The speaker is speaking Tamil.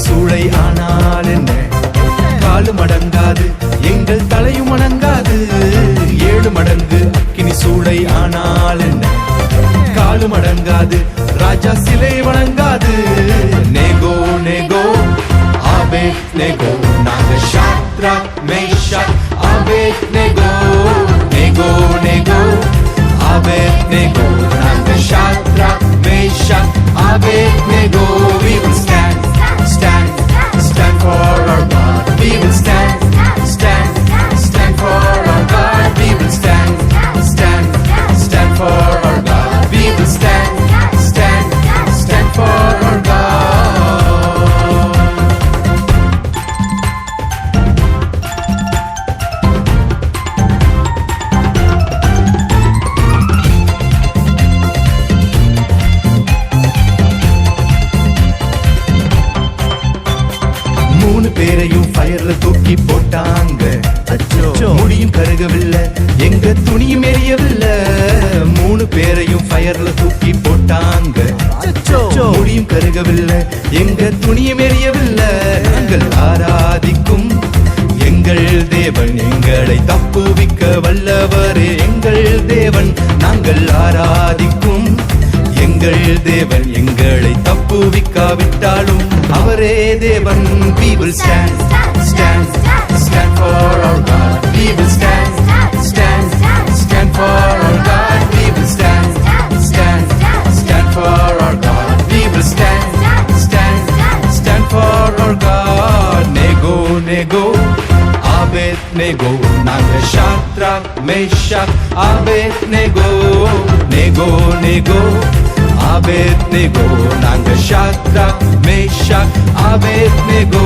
சூளை ஆனால் என்ன, காலும் அடங்காது எங்கள் தலையும் அடங்காது. 7 மடங்கு அக்கினி சூளை ஆனால் என்ன, காலும் அடங்காது ராஜா சிலை வணங்காது. நேகோ நேகோ ஆபேத் நேகோ, நாங்க ஷாத்ராக் மேஷாக் ஆபேத் நேகோ. நேகோ நேகோ ஆபேத் நேகோ, நாங்க Shadrach Meshach Abednego. We will stand, stand, stand for our God. We will stand, stand, stand for our God. We will stand, stand, stand for our God. We will stand, stand, stand for our God. மூணு பேரையும் ஃபயர்ல தூக்கி போட்டாங்க. முடியும் கருகவில்லை, எங்க துணியும் எரியவில்லை. 3 பேரையும் ஃபயர்ல தூக்கி போட்டாங்க. முடியும் கருகவில்லை, எங்க துணியும் எரியவில்லை. நாங்கள் ஆராதிக்கும் எங்கள் தேவன், எங்களை தப்புவிக்க வல்லவரே எங்கள் தேவன். நாங்கள் ஆராதிக்கும் எங்கள் தேவன், எங்களை தப்புவிக்காவிட்டாலும் அவரே தேவன். We will stand, stand, stand for our God. We will stand, stand, stand for our God. We will stand, stand, stand for our God. We will stand, stand, stand for our God. Nego nego ஆபேத் நேகோ, நாங்க ஷாத்ராக் மேஷாக் ஆபேத் நேகோ. நேகோ நேகோ ஆபேத் நேகோ, நாங்க ஷாத்ராக் மேஷாக் ஆபேத் நேகோ.